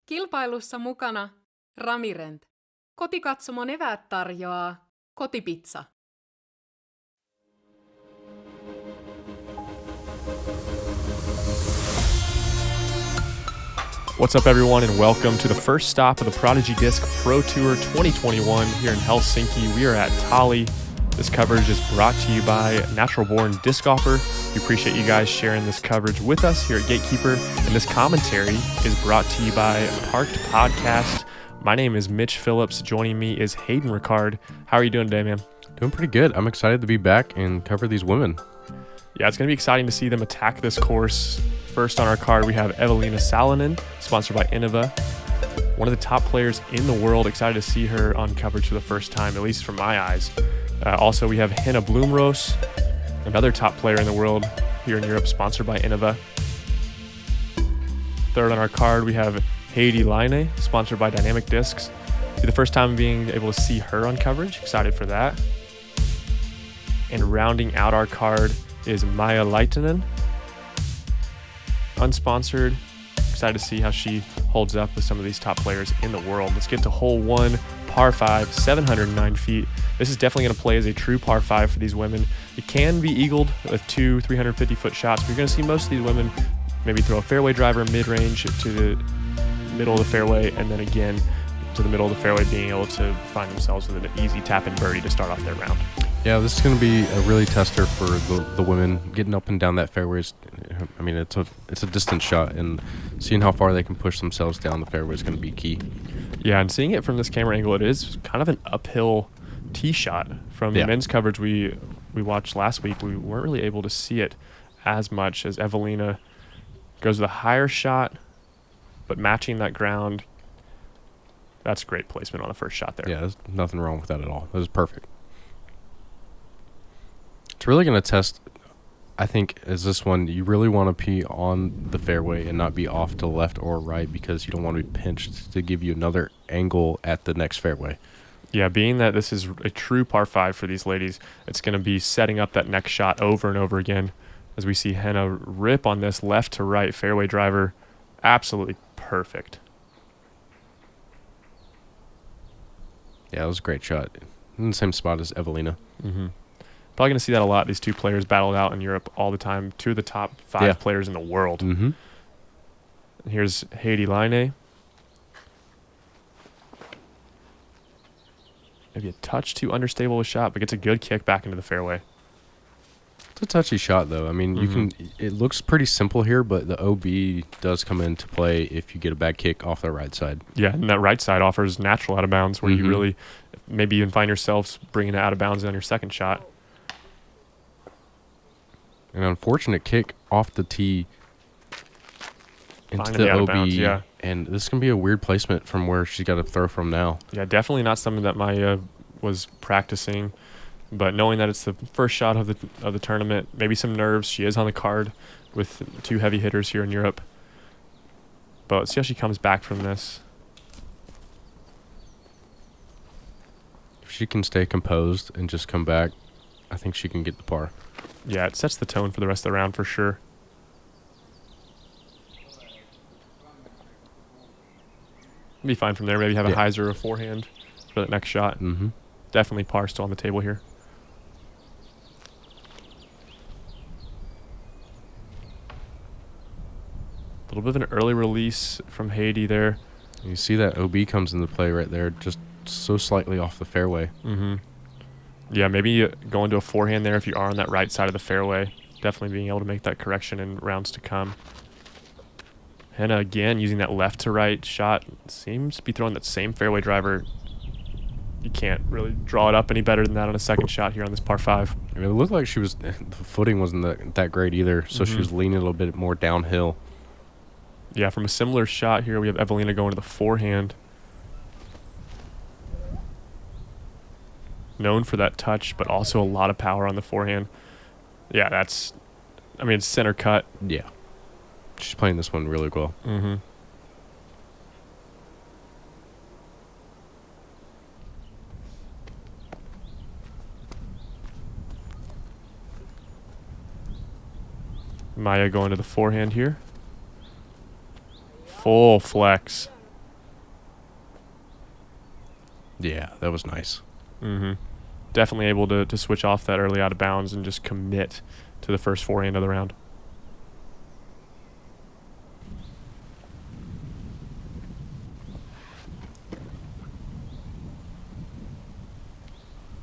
Kilpailussa mukana Ramirent. Kotikatsomon eväät tarjoaa Kotipizza. What's up, everyone, and welcome to the first stop of the Prodigy Disc Pro Tour 2021 here in Helsinki. We are at Tali. This coverage is brought to you by Natural Born Disc Golfer. We appreciate you guys sharing this coverage with us here at Gatekeeper. And this commentary is brought to you by Parked Podcast. My name is Mitch Phillips. Joining me is Hayden Riccard. How are you doing today, man? Doing pretty good. I'm excited to be back and cover these women. Yeah, it's going to be exciting to see them attack this course. First on our card, we have Eveliina Salonen, sponsored by Innova. One of the top players in the world. Excited to see her on coverage for the first time, at least from my eyes. Also, we have Henna Blomroos, another top player in the world here in Europe, sponsored by Innova. Third on our card, we have Heidi Laine, sponsored by Dynamic Discs. It'll be the first time being able to see her on coverage. Excited for that. And rounding out our card is Maija Laitinen, unsponsored. Excited to see how she holds up with some of these top players in the world. Let's get to hole 1, par 5, 709 feet. This is definitely going to play as a true par 5 for these women. It can be eagled with 2 350-foot shots, but you're going to see most of these women maybe throw a fairway driver mid-range to the middle of the fairway, and then again to the middle of the fairway, being able to find themselves with an easy tap-in birdie to start off their round. Yeah, this is going to be a really tester for the women. Getting up and down that fairway is, I mean, it's a distant shot, and seeing how far they can push themselves down the fairway is going to be key. Yeah, and seeing it from this camera angle, it is kind of an uphill tee shot. From the men's coverage we watched last week, we weren't really able to see it as much as Eveliina goes with a higher shot, but matching that ground. That's great placement on the first shot there. Yeah, there's nothing wrong with that at all. That was perfect. It's really going to test, I think, is this one. You really want to be on the fairway and not be off to the left or right, because you don't want to be pinched to give you another angle at the next fairway. Yeah, being that this is a true par 5 for these ladies, it's going to be setting up that next shot over and over again, as we see Henna rip on this left to right fairway driver. Absolutely perfect. Yeah, it was a great shot. In the same spot as Eveliina. Mm-hmm. Probably going to see that a lot. These two players battled out in Europe all the time. 2 of the top 5 players in the world. Mm-hmm. Here's Heidi Laine. Maybe a touch too unstable a shot, but gets a good kick back into the fairway. It's a touchy shot, though. I mean, you can. It looks pretty simple here, but the OB does come into play if you get a bad kick off the right side. Yeah, and that right side offers natural out of bounds, where you really maybe even find yourselves bringing it out of bounds on your second shot. An unfortunate kick off the tee into the OB, bounds, yeah. And this can be a weird placement from where she's got to throw from now. Yeah, definitely not something that Maija was practicing. But knowing that it's the first shot of the tournament, maybe some nerves. She is on the card with 2 heavy hitters here in Europe. But let's see how she comes back from this. If she can stay composed and just come back, I think she can get the par. Yeah, it sets the tone for the rest of the round for sure. Be fine from there. Maybe have a hyzer or a forehand for that next shot. Mm-hmm. Definitely par still on the table here. A little bit of an early release from Heidi there. You see that OB comes into play right there, just so slightly off the fairway. Mm-hmm. Yeah, maybe going to a forehand there if you are on that right side of the fairway. Definitely being able to make that correction in rounds to come. Henna again using that left to right shot. Seems to be throwing that same fairway driver. You can't really draw it up any better than that on a second shot here on this par 5. I mean, it looked like the footing wasn't that great either, so she was leaning a little bit more downhill. Yeah, from a similar shot here, we have Eveliina going to the forehand. Known for that touch, but also a lot of power on the forehand. Yeah, it's center cut. Yeah. She's playing this one really well. Mm-hmm. Maija going to the forehand here. Full flex. Yeah, that was nice. Definitely able to switch off that early out of bounds and just commit to the first forehand of the round.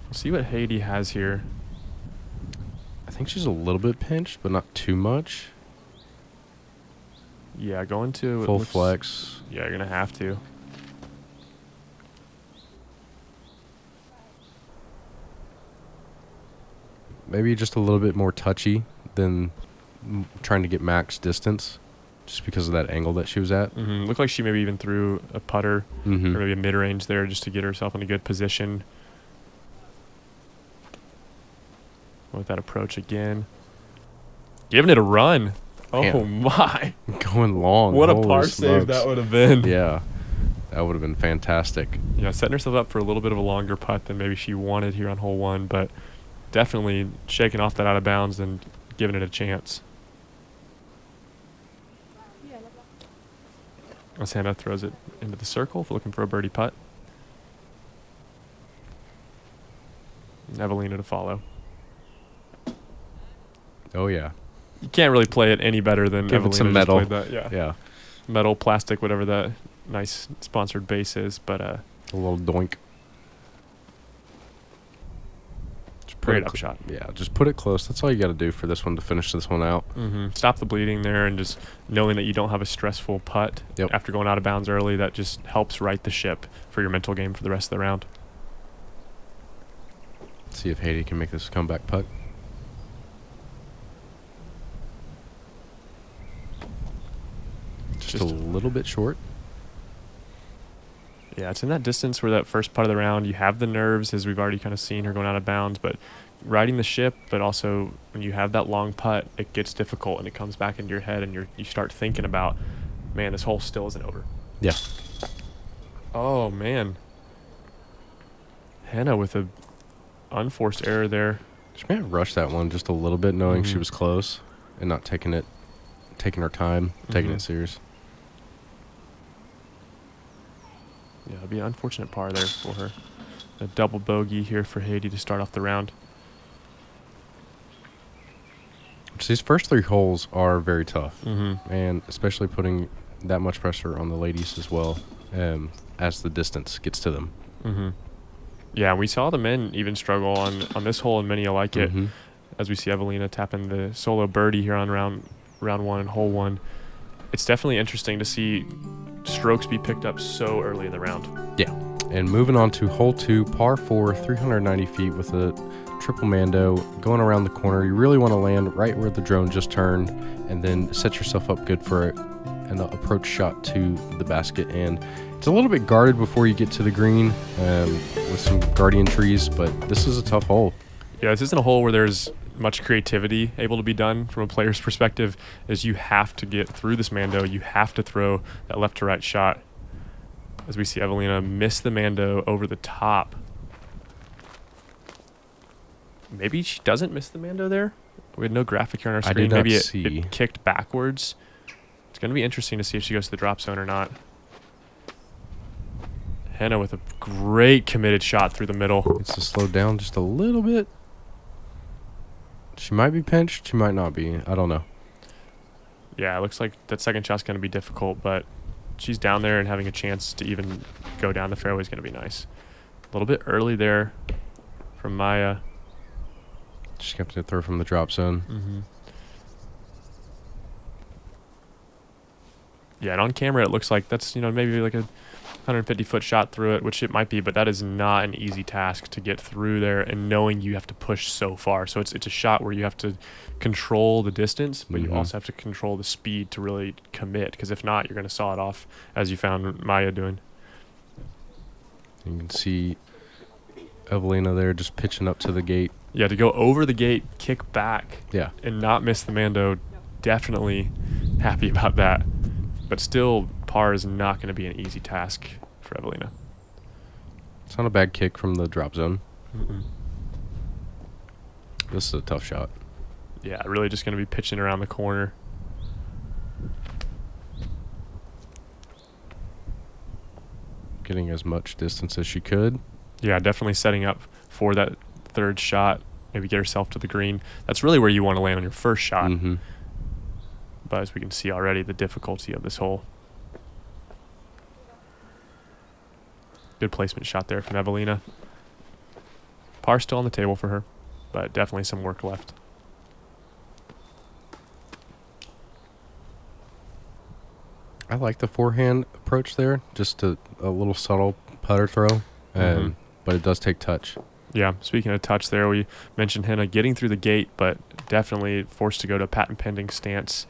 We'll see what Heidi has here. I think she's a little bit pinched, but not too much. Yeah, going to Full flex. Yeah, you're gonna have to. Maybe just a little bit more touchy than trying to get max distance, just because of that angle that she was at. Looked like she maybe even threw a putter or maybe a mid-range there just to get herself in a good position. With that approach again. Giving it a run. Oh, Man. my. Going long. What a Holy par save smokes. that would have been. Yeah, that would have been fantastic. Yeah, setting herself up for a little bit of a longer putt than maybe she wanted here on hole 1, but definitely shaking off that out of bounds and giving it a chance. As Henna throws it into the circle, looking for a birdie putt. And Eveliina to follow. Oh, yeah. You can't really play it any better than Give it Eveliina some just metal. played that. Yeah. Yeah. Metal, plastic, whatever that nice sponsored base is, but A little doink. Just put great it upshot. Yeah, just put it close. That's all you got to do for this one to finish this one out. Stop the bleeding there, and just knowing that you don't have a stressful putt after going out of bounds early, that just helps right the ship for your mental game for the rest of the round. See if Heidi can make this comeback putt. Just a little bit short. Yeah, it's in that distance where that first part of the round, you have the nerves, as we've already kind of seen her going out of bounds, but riding the ship, but also when you have that long putt, it gets difficult and it comes back into your head and you start thinking about, man, this hole still isn't over. Yeah. Oh, man. Henna with a unforced error there. She may have rushed that one just a little bit, knowing she was close and not taking her time, taking it serious. Yeah, it'll be an unfortunate par there for her. A double bogey here for Heidi to start off the round. So these first 3 holes are very tough, and especially putting that much pressure on the ladies as well, as the distance gets to them. Yeah, we saw the men even struggle on this hole, and many like it, as we see Eveliina tapping the solo birdie here on round 1 and hole 1. It's definitely interesting to see strokes be picked up so early in the round. Yeah. And moving on to hole 2, par 4, 390 feet with a triple mando going around the corner. You really want to land right where the drone just turned and then set yourself up good for an approach shot to the basket. And it's a little bit guarded before you get to the green with some guardian trees, but this is a tough hole. Yeah, this isn't a hole where there's much creativity able to be done from a player's perspective. Is you have to get through this mando. You have to throw that left to right shot. As we see Eveliina miss the mando over the top. Maybe she doesn't miss the mando there. We had no graphic here on our screen. Maybe it kicked backwards. It's going to be interesting to see if she goes to the drop zone or not. Henna with a great committed shot through the middle. It's to slow down just a little bit. She might be pinched. She might not be. I don't know. Yeah, it looks like that second shot's going to be difficult, but she's down there and having a chance to even go down the fairway is going to be nice. A little bit early there from Maija. She's going to throw from the drop zone. Yeah, and on camera it looks like that's, maybe like a 150-foot shot through it, which it might be, but that is not an easy task to get through there, and knowing you have to push so far. So it's a shot where you have to control the distance, but you also have to control the speed to really commit, because if not, you're going to saw it off, as you found Maija doing. You can see Eveliina there just pitching up to the gate. Yeah, to go over the gate, kick back, and not miss the mando, definitely happy about that. But still, par is not going to be an easy task for Eveliina. It's not a bad kick from the drop zone. This is a tough shot. Yeah, really just going to be pitching around the corner. getting as much distance as she could. Yeah, definitely setting up for that third shot. Maybe get herself to the green. That's really where you want to land on your first shot. Mm-hmm. But as we can see already, the difficulty of this hole. Good placement shot there from Eveliina. Par still on the table for her, but definitely some work left. I like the forehand approach there. Just a little subtle putter throw, but it does take touch. Yeah, speaking of touch there, we mentioned Henna getting through the gate, but definitely forced to go to patent pending stance.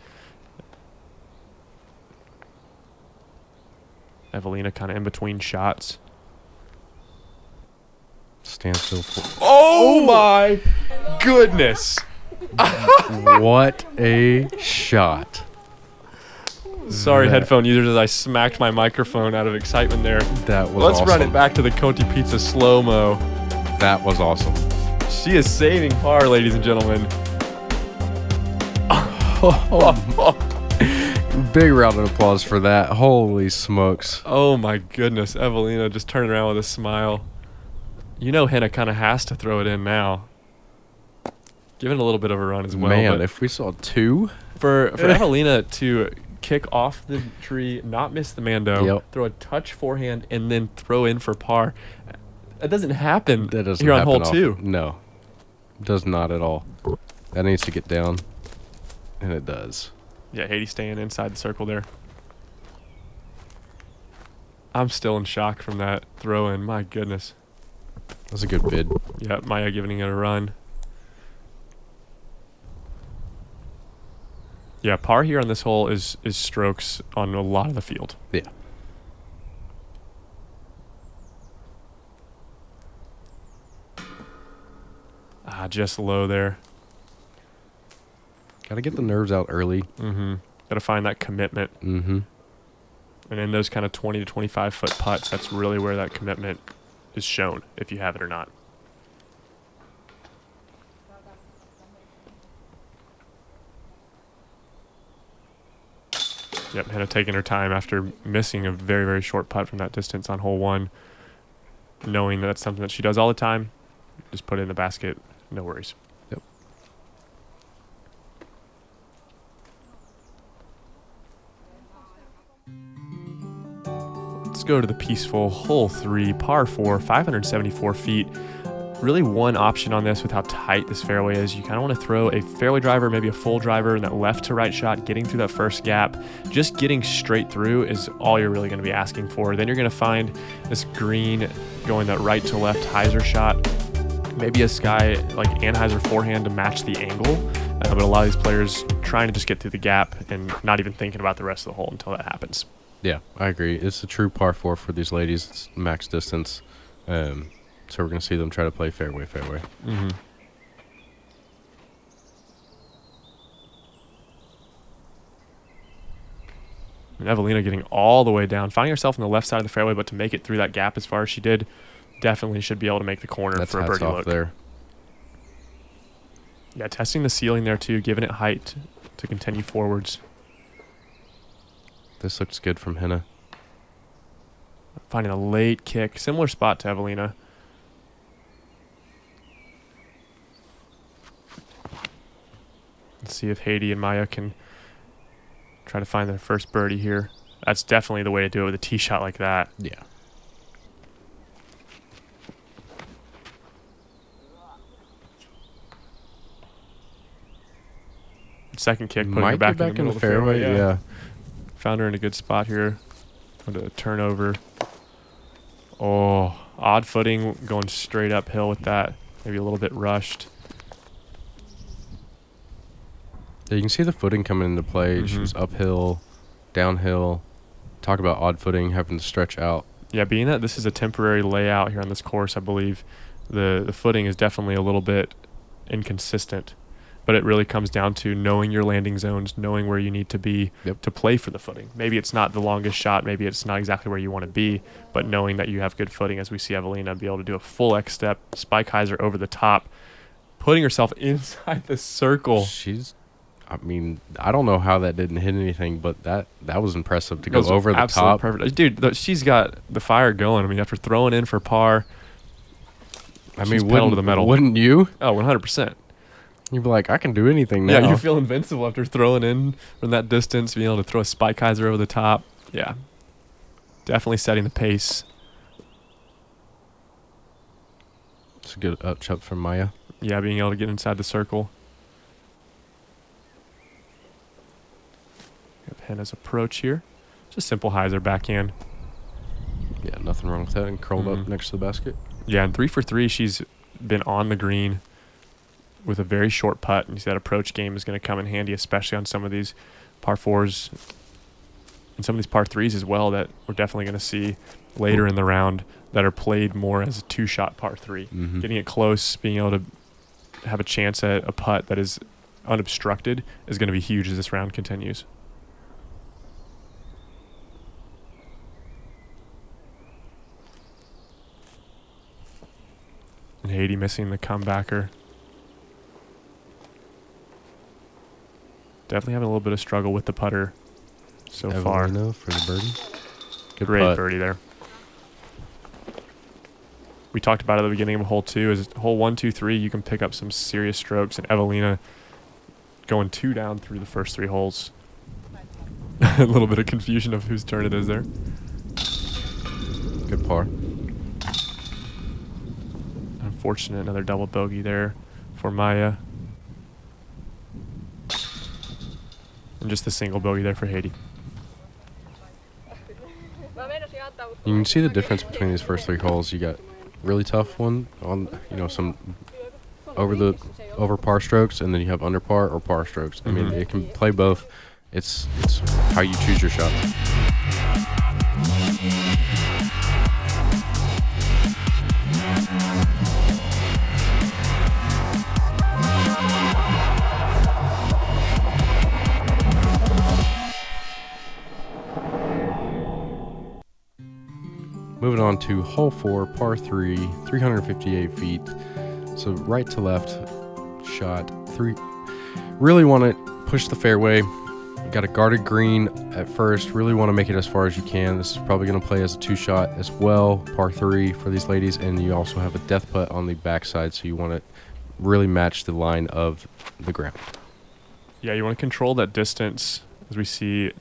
Eveliina kind of in between shots. Standstill. Oh my goodness. What a shot. Sorry, headphone users, as I smacked my microphone out of excitement there. That was Let's awesome. run it back to the Coti Pizza slow-mo. That was awesome. She is saving par, ladies and gentlemen. Big round of applause for that. Holy smokes. Oh my goodness, Eveliina just turning around with a smile. You know Henna kind of has to throw it in now. Giving a little bit of a run as well. Man, but if we saw two. for Eveliina to kick off the tree, not miss the Mando, throw a touch forehand, and then throw in for par. That doesn't happen That doesn't here on happen hole 2. No, does not at all. That needs to get down, and it does. Yeah, Heidi staying inside the circle there. I'm still in shock from that throw in. My goodness. That's a good bid. Yeah, Maija giving it a run. Yeah, par here on this hole is strokes on a lot of the field. Yeah. Just low there. Got to get the nerves out early. Mm-hmm. Got to find that commitment. Mm-hmm. And in those kind of 20 to 25 foot putts, that's really where that commitment is shown, if you have it or not. Yep, Henna taking her time after missing a very, very short putt from that distance on hole 1. Knowing that that's something that she does all the time. Just put it in the basket, no worries. Yep. Let's go to the peaceful hole 3, par 4, 574 feet. Really one option on this with how tight this fairway is. You kind of want to throw a fairway driver, maybe a full driver, and that left to right shot, getting through that first gap. Just getting straight through is all you're really going to be asking for. Then you're going to find this green going that right to left hyzer shot. Maybe a sky like Anheuser forehand to match the angle. But a lot of these players trying to just get through the gap and not even thinking about the rest of the hole until that happens. Yeah, I agree. It's a true par 4 for these ladies. It's max distance. So we're going to see them try to play fairway. Mm-hmm. And Eveliina getting all the way down, finding herself on the left side of the fairway, but to make it through that gap as far as she did, definitely should be able to make the corner. That's for a hats birdie off look. there. Yeah, testing the ceiling there too, giving it height to continue forwards. This looks good from Henna. Finding a late kick, similar spot to Eveliina. Let's see if Heidi and Maija can try to find their first birdie here. That's definitely the way to do it with a tee shot like that. Yeah. Second kick, putting Might her back, get in the middle of the fairway. Yeah. Found her in a good spot here. With a turnover. Oh, odd footing, going straight uphill with that. Maybe a little bit rushed. Yeah, you can see the footing coming into play. Mm-hmm. She was uphill, downhill. Talk about odd footing, having to stretch out. Yeah, being that this is a temporary layout here on this course, I believe the footing is definitely a little bit inconsistent. But it really comes down to knowing your landing zones, knowing where you need to be to play for the footing. Maybe it's not the longest shot. Maybe it's not exactly where you want to be, but knowing that you have good footing, as we see Eveliina be able to do a full X step, spike hyzer over the top, putting herself inside the circle. She's I mean, I don't know how that didn't hit anything, but that was impressive to It go was over the absolutely top. perfect. Dude, she's got the fire going. I mean, after throwing in for par, I she's mean, pedal to the metal. wouldn't you? Oh, 100%. You'd be like, I can do anything now. Yeah, you feel invincible after throwing in from that distance, being able to throw a spike hyzer over the top. Yeah. Definitely setting the pace. It's a good upchuck from Maija. Yeah, being able to get inside the circle. We have Henna's approach here. Just simple hyzer backhand. Yeah, nothing wrong with that. And curled up next to the basket. Yeah, and 3 for 3, she's been on the green with a very short putt, and that approach game is going to come in handy, especially on some of these par 4s and some of these par 3s as well that we're definitely going to see later in the round that are played more as a 2-shot par 3. Getting it close, being able to have a chance at a putt that is unobstructed is going to be huge as this round continues. And Heidi missing the comebacker. Definitely having a little bit of struggle with the putter so far. Eveliina for the birdie. Good Great putt. birdie there. We talked about it at the beginning of hole 2. Is hole 1, 2, 3, you can pick up some serious strokes, and Eveliina going 2 down through the first 3 holes. A little bit of confusion of whose turn it is there. Good par. Unfortunate, another double bogey there for Maija. And just the single bogey there for Heidi. You can see the difference between these first 3 holes. You got really tough one on, some over par strokes, and then you have under par or par strokes. I mean, it can play both. It's how you choose your shots. Moving on to hole 4, par 3, 358 feet. So right to left shot. 3. Really want to push the fairway. Got a guarded green at first. Really want to make it as far as you can. This is probably going to play as a 2-shot as well. Par 3 for these ladies. And you also have a death putt on the backside. So you want to really match the line of the ground. Yeah, you want to control that distance as we see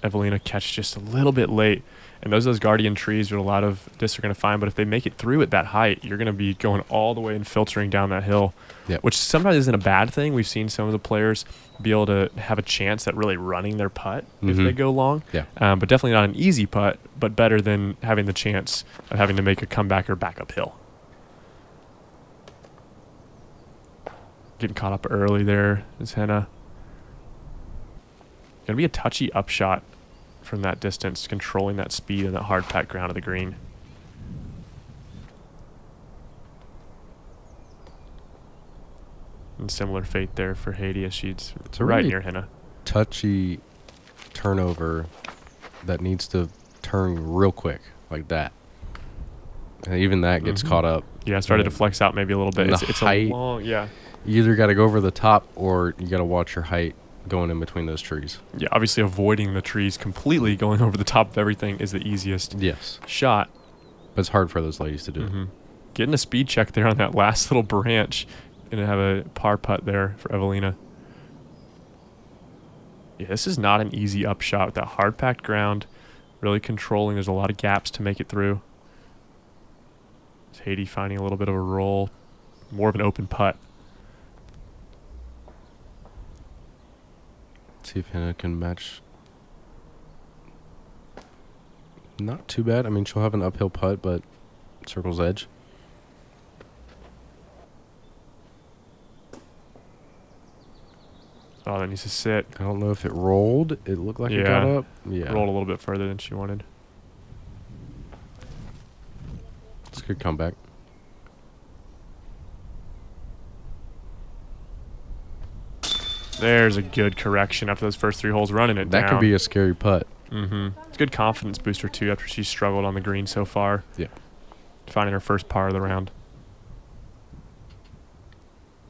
Eveliina catch just a little bit late. And those guardian trees are a lot of discs are going to find, but if they make it through at that height, you're going to be going all the way and filtering down that hill, which sometimes isn't a bad thing. We've seen some of the players be able to have a chance at really running their putt if they go long, but definitely not an easy putt, but better than having the chance of having to make a comeback or back uphill. Getting caught up early there is Henna. Going to be a touchy upshot from that distance, controlling that speed and that hard packed ground of the green. And similar fate there for Heidi as she's right really near Henna. Touchy turnover that needs to turn real quick like that. And even that gets caught up. Yeah, started to flex out maybe a little bit. It's height, a long, you either got to go over the top or you got to watch your height going in between those trees. Yeah, obviously avoiding the trees completely, going over the top of everything is the easiest shot. But it's hard for those ladies to do it. Getting a speed check there on that last little branch. Going to have a par putt there for Eveliina. Yeah, this is not an easy upshot with that hard packed ground. Really controlling. There's a lot of gaps to make it through. It's Heidi finding a little bit of a roll. More of an open putt. See if Henna can match. Not too bad. I mean, she'll have an uphill putt, but circle's edge. Oh, that needs to sit. I don't know if it rolled. It looked like it got up. Yeah. Rolled a little bit further than she wanted. It's a good comeback. There's a good correction after those first 3 holes running it down. That could be a scary putt. It's a good confidence booster, too, after she's struggled on the green so far. Yeah. Finding her first par of the round.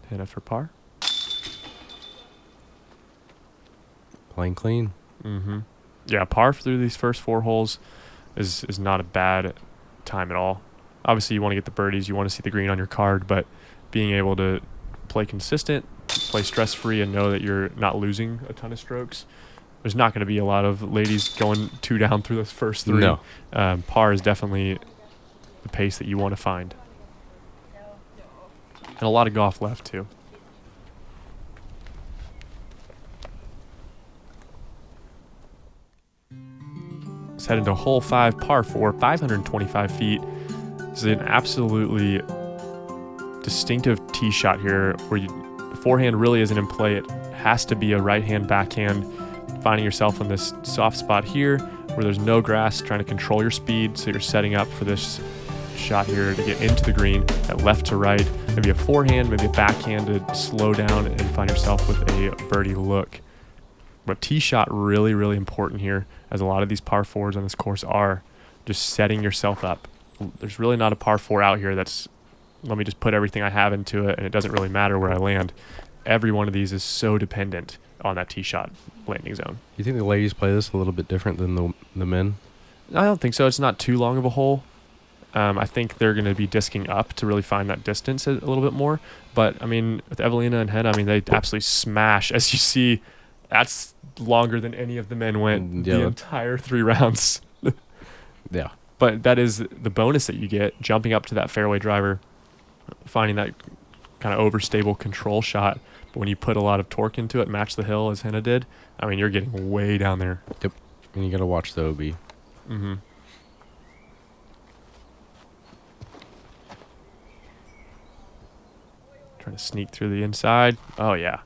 Henna for par. Playing clean. Yeah, par through these first 4 holes is not a bad time at all. Obviously, you want to get the birdies. You want to see the green on your card, but being able to play consistent, play stress-free, and know that you're not losing a ton of strokes. There's not going to be a lot of ladies going 2 down through those first 3. No. Par is definitely the pace that you want to find. And a lot of golf left, too. Let's head into hole 5, par 4, 525 feet. This is an absolutely distinctive tee shot here where the forehand really isn't in play. It has to be a right-hand backhand. Finding yourself in this soft spot here where there's no grass, trying to control your speed, so you're setting up for this shot here to get into the green at left to right. Maybe a forehand, maybe a backhand to slow down and find yourself with a birdie look. But tee shot really, really important here, as a lot of these par 4s on this course are just setting yourself up. There's really not a par 4 out here that's, let me just put everything I have into it and it doesn't really matter where I land. Every one of these is so dependent on that tee shot landing zone. You think the ladies play this a little bit different than the men? I don't think so. It's not too long of a hole. I think they're going to be disking up to really find that distance a little bit more. But, I mean, with Eveliina and Henna, I mean, they absolutely smash. As you see, that's longer than any of the men went the entire 3 rounds. Yeah. But that is the bonus that you get, jumping up to that fairway driver, finding that kind of overstable control shot. But when you put a lot of torque into it, match the hill as Henna did, I mean, you're getting way down there. Yep. And you got to watch the OB. Mm-hmm. Trying to sneak through the inside. Oh, yeah.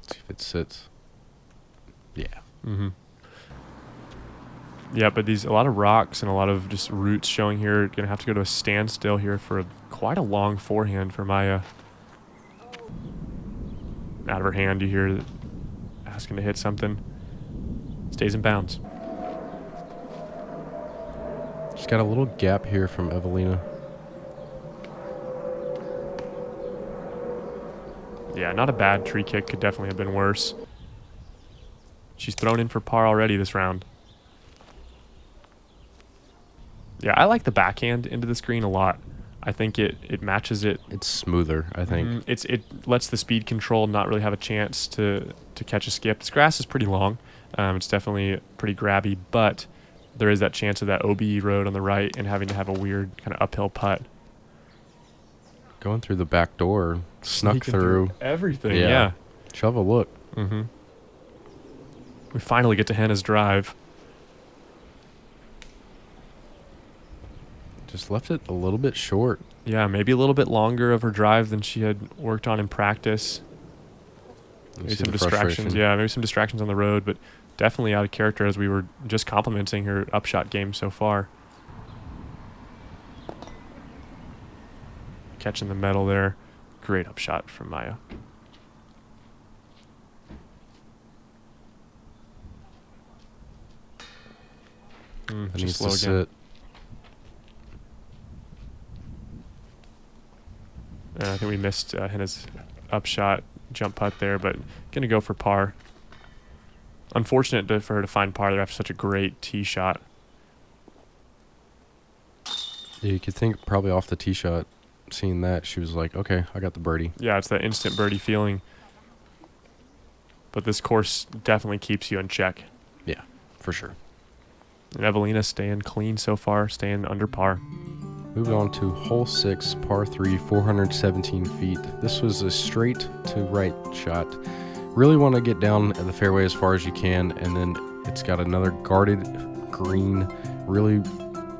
See if it sits. Yeah. Mm-hmm. Yeah, but a lot of rocks and a lot of just roots showing here. Going to have to go to a standstill here for quite a long forehand for Maija. Out of her hand, you hear asking to hit something. Stays in bounds. She's got a little gap here from Eveliina. Yeah, not a bad tree kick. Could definitely have been worse. She's thrown in for par already this round. Yeah, I like the backhand into the screen a lot. I think it matches it. It's smoother, I think. It lets the speed control not really have a chance to catch a skip. This grass is pretty long. It's definitely pretty grabby, but there is that chance of that OB road on the right and having to have a weird kind of uphill putt. Going through the back door, snuck through everything. Yeah. She'll have a look. Mm-hmm. We finally get to Henna's drive. Just left it a little bit short. Yeah, maybe a little bit longer of her drive than she had worked on in practice. Maybe some distractions. Yeah, maybe some distractions on the road, but definitely out of character as we were just complimenting her upshot game so far. Catching the metal there. Great upshot from Maija. That Just needs slow to again. sit. I think we missed Henna's upshot jump putt there, but going to go for par. Unfortunate for her to find par there after such a great tee shot. Yeah, you could think probably off the tee shot, seeing that, she was like, okay, I got the birdie. Yeah, it's that instant birdie feeling. But this course definitely keeps you in check. Yeah, for sure. And Eveliina staying clean so far, staying under par. Moving on to hole 6, par 3, 417 feet. This was a straight to right shot. Really want to get down at the fairway as far as you can, and then it's got another guarded green. Really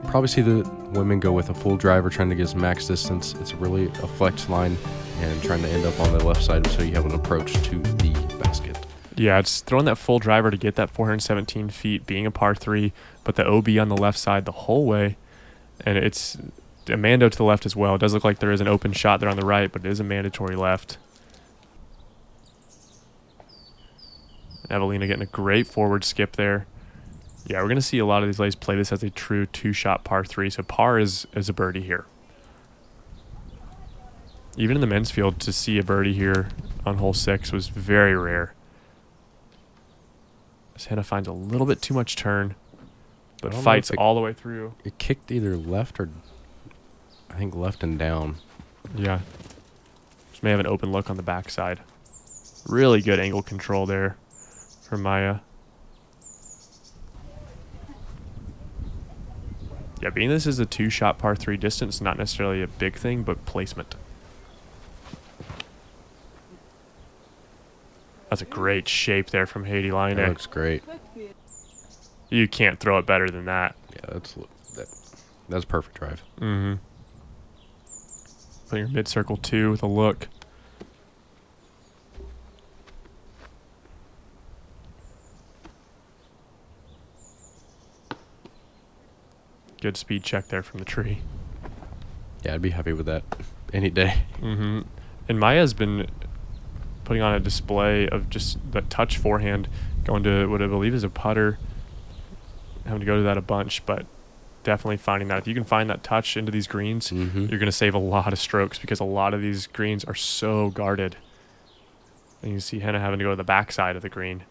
probably see the women go with a full driver trying to get as max distance. It's really a flex line and trying to end up on the left side so you have an approach to the basket. Yeah, it's throwing that full driver to get that 417 feet, being a par 3, but the OB on the left side the whole way. And it's a mando to the left as well. It does look like there is an open shot there on the right, but it is a mandatory left. Eveliina getting a great forward skip there. Yeah, we're going to see a lot of these ladies play this as a true 2-shot par 3. So par is a birdie here. Even in the men's field, to see a birdie here on hole 6 was very rare. As Henna finds a little bit too much turn, but I don't know fights if all the way through. It kicked either left or, I think, left and down. Yeah. Just may have an open look on the backside. Really good angle control there for Maija. Yeah, being this is a 2-shot par 3 distance, not necessarily a big thing, but placement. That's a great shape there from Heidi Laine. That looks great. You can't throw it better than that. Yeah, that's perfect drive. Mm-hmm. Put your mid-circle 2 with a look. Good speed check there from the tree. Yeah, I'd be happy with that any day. Mm-hmm. And Maija's been putting on a display of just the touch forehand, going to what I believe is a putter. Having to go to that a bunch, but definitely finding that. If you can find that touch into these greens, you're going to save a lot of strokes because a lot of these greens are so guarded. And you see Henna having to go to the backside of the green.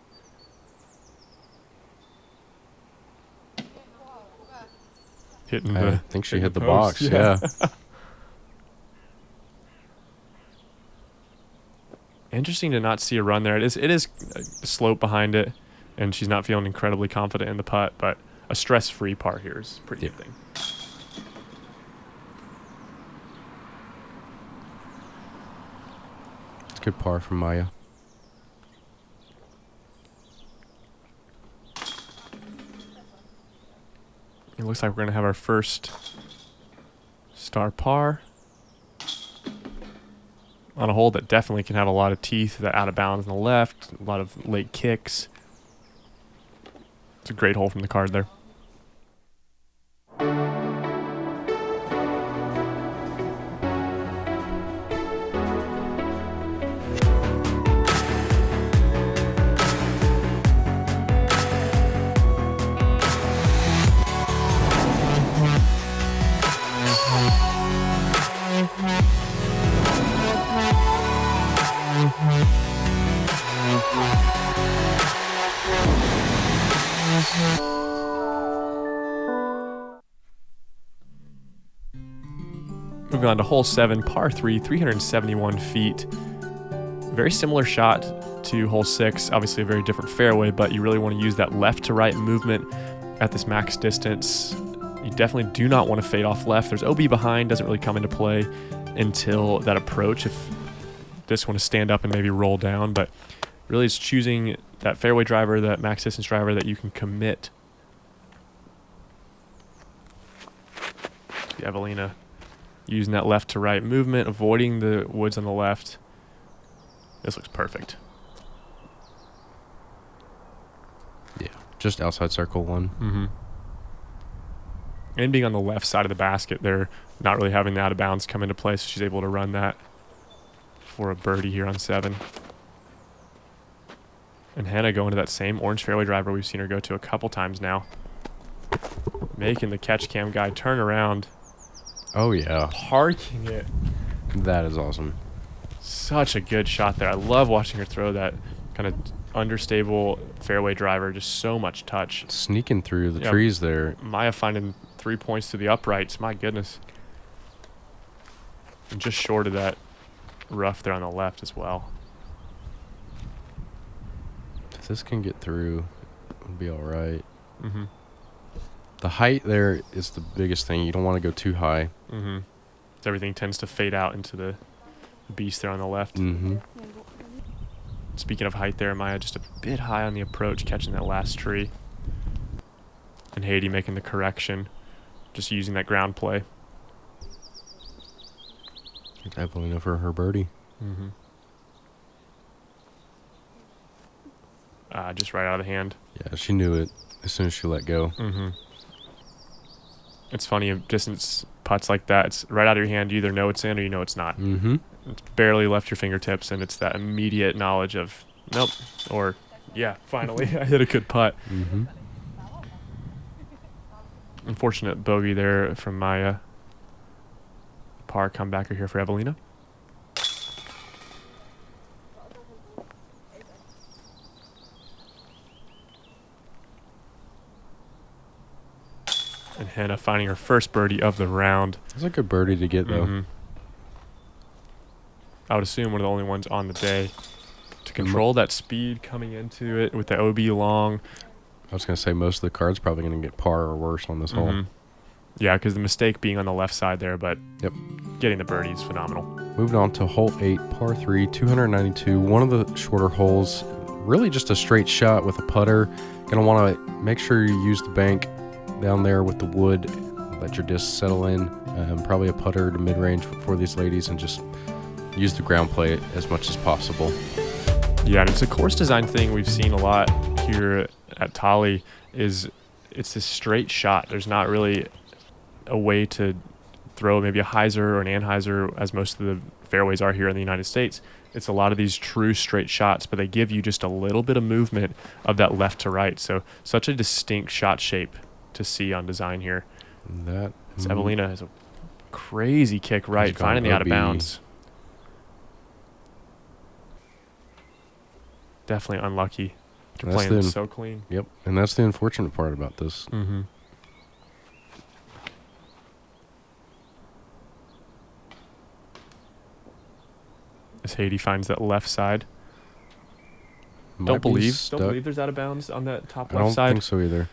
Hitting I the think she hitting hit the post, box, yeah. Interesting to not see a run there. It is a slope behind it, and she's not feeling incredibly confident in the putt, but a stress-free par here is a pretty good thing. It's good par from Maija. It looks like we're going to have our first star par on a hole that definitely can have a lot of teeth, that out of bounds on the left, a lot of late kicks. It's a great hole from the card there. Moving on to hole 7, par 3, 371 feet. Very similar shot to hole 6, obviously a very different fairway, but you really want to use that left to right movement at this max distance. You definitely do not want to fade off left. There's OB behind, doesn't really come into play until that approach, if this want to stand up and maybe roll down, but really it's choosing that fairway driver, that max distance driver that you can commit. Eveliina using that left to right movement, avoiding the woods on the left. This looks perfect. Yeah, just outside circle 1. Mm-hmm. And being on the left side of the basket, they're not really having the out of bounds come into play, so she's able to run that for a birdie here on 7. And Henna going to that same orange fairway driver we've seen her go to a couple times now. Making the catch cam guy turn around. Oh, yeah. Parking it. That is awesome. Such a good shot there. I love watching her throw that kind of understable fairway driver. Just so much touch. Sneaking through the trees there. Maija finding 3 points to the uprights. My goodness. And just short of that rough there on the left as well. If this can get through, it'll be all right. Mm-hmm. The height there is the biggest thing. You don't want to go too high. Mm-hmm. So everything tends to fade out into the beast there on the left. Mm-hmm. Speaking of height there, Maija just a bit high on the approach, catching that last tree. And Heidi making the correction, just using that ground play. It's Eveliina for her birdie. Mm-hmm. Just right out of the hand. Yeah, she knew it as soon as she let go. Mm-hmm. It's funny, distance putts like that, it's right out of your hand. You either know it's in or you know it's not. Mm-hmm. It's barely left your fingertips, and it's that immediate knowledge of, nope, or, yeah, finally, I hit a good putt. Mm-hmm. Unfortunate bogey there from Maija. Par comebacker here for Eveliina. And Henna finding her first birdie of the round. It's a good birdie to get, though. I would assume one of the only ones on the day. To control that speed coming into it with the OB long. I was going to say most of the cards probably going to get par or worse on this hole. Yeah, because the mistake being on the left side there, but getting the birdie is phenomenal. Moving on to hole 8, par 3, 292. One of the shorter holes. Really just a straight shot with a putter. Going to want to make sure you use the bank down there with the wood. Let your disc settle in. Probably a putter to mid-range for these ladies, and just use the ground play as much as possible. Yeah, and it's a course design thing we've seen a lot here at Tolly. Is it's this straight shot. There's not really a way to throw maybe a hyzer or an anhyzer, as most of the fairways are here in the United States. It's a lot of these true straight shots, but they give you just a little bit of movement of that left to right. So such a distinct shot shape to see on design here. Eveliina has a crazy kick right, finding the out of bounds. Definitely unlucky. You're playing so clean. Yep, and that's the unfortunate part about this. As Heidi finds that left side. Don't believe there's out of bounds on that top left side. I don't think so either.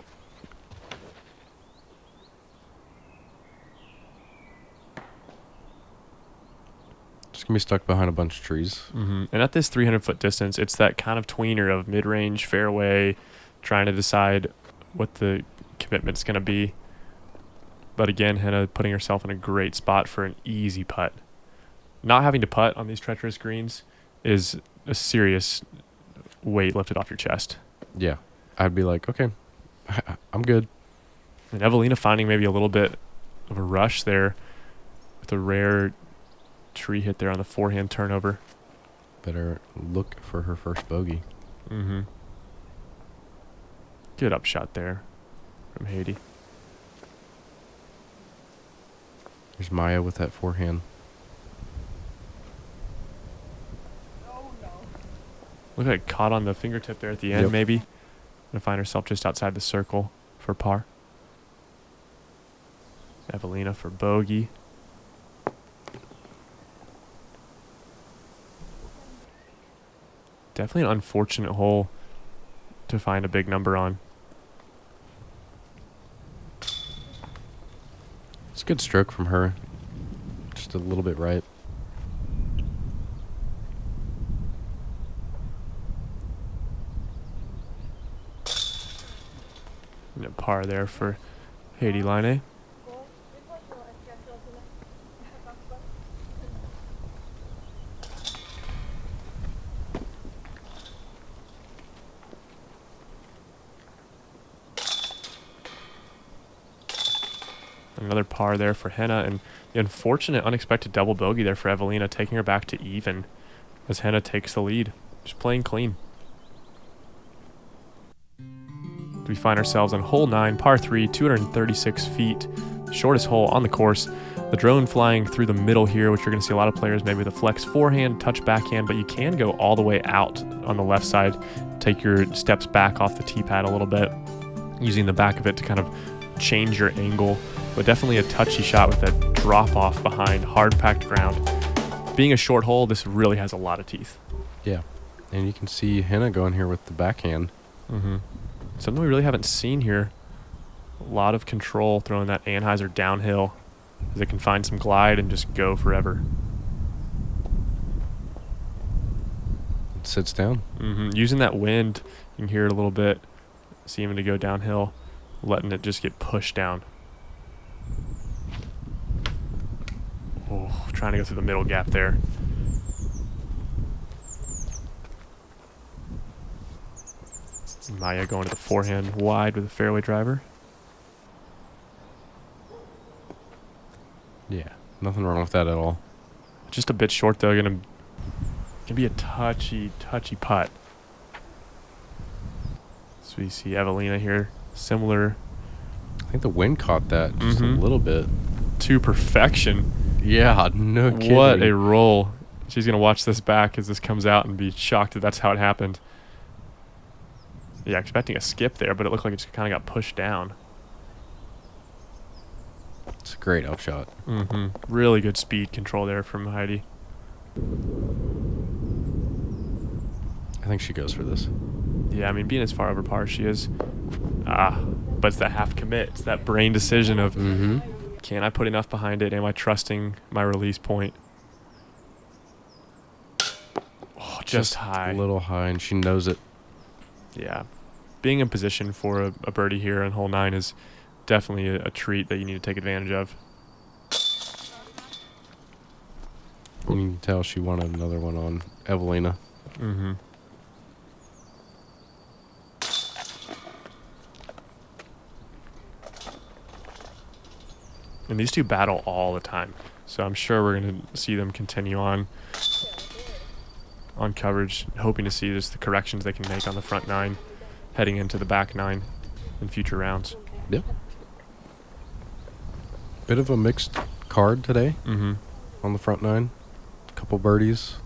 Just gonna be stuck behind a bunch of trees. And at this 300-foot distance, it's that kind of tweener of mid-range fairway, trying to decide what the commitment's gonna be. But again, Henna putting herself in a great spot for an easy putt. Not having to putt on these treacherous greens is a serious weight lifted off your chest. Yeah, I'd be like, okay, I'm good. And Eveliina finding maybe a little bit of a rush there with a rare tree hit there on the forehand turnover. Better look for her first bogey. Good upshot there from Heidi. There's Maija with that forehand. Look like caught on the fingertip there at the end, maybe. Gonna find herself just outside the circle for par. Eveliina for bogey. Definitely an unfortunate hole to find a big number on. It's a good stroke from her. Just a little bit right. And a par there for Heidi Laine. Another par there for Henna, and the unfortunate unexpected double bogey there for Eveliina, taking her back to even as Henna takes the lead. Just playing clean. We find ourselves on hole 9, par 3, 236 feet, shortest hole on the course. The drone flying through the middle here, which you're going to see a lot of players maybe with a flex forehand, touch backhand, but you can go all the way out on the left side. Take your steps back off the tee pad a little bit, using the back of it to kind of change your angle. But definitely a touchy shot with that drop off behind hard packed ground. Being a short hole, this really has a lot of teeth. Yeah, and you can see Henna going here with the backhand. Something we really haven't seen here. A lot of control throwing that anhyzer downhill as it can find some glide and just go forever. It sits down. Using that wind, you can hear it a little bit. See him to go downhill, letting it just get pushed down. Oh, trying to go through the middle gap there. Maija going to the forehand wide with a fairway driver. Yeah, nothing wrong with that at all. Just a bit short though. Gonna be a touchy putt. So we see Eveliina here, similar. I think the wind caught that just a little bit. To perfection. Yeah, no kidding. What a roll. She's going to watch this back as this comes out and be shocked that that's how it happened. Yeah, expecting a skip there, but it looked like it just kind of got pushed down. It's a great upshot. Really good speed control there from Heidi. I think she goes for this. Yeah, I mean, being as far over par as she is. But it's that half commit. It's that brain decision of, can I put enough behind it? Am I trusting my release point? Oh, just high. A little high, and she knows it. Yeah. Being in position for a birdie here on hole 9 is definitely a treat that you need to take advantage of. And you can tell she wanted another one on Eveliina. And these two battle all the time. So I'm sure we're going to see them continue on coverage, hoping to see just the corrections they can make on the front 9 heading into the back 9 in future rounds. Yep. Bit of a mixed card today on the front 9. A couple birdies,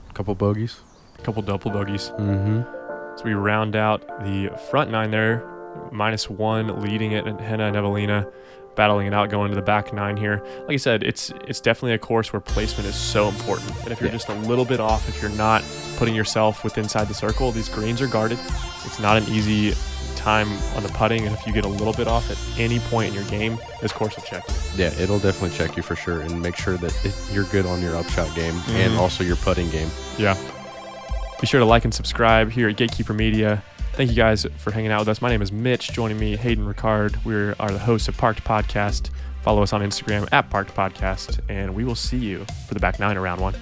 a couple bogeys. A couple double bogeys. So we round out the front 9 there, -1 leading it, and Henna and Eveliina battling it out going to the back 9 here. Like I said, it's definitely a course where placement is so important. And if you're just a little bit off, if you're not putting yourself within inside the circle, these greens are guarded. It's not an easy time on the putting, and if you get a little bit off at any point in your game, this course will check you. Yeah, it'll definitely check you for sure, and make sure that you're good on your upshot game and also your putting game. Yeah. Be sure to like and subscribe here at Gatekeeper Media. Thank you guys for hanging out with us. My name is Mitch. Joining me, Hayden, Riccard. We are the hosts of Parked Podcast. Follow us on Instagram at Parked Podcast, and we will see you for the back 9 of round 1.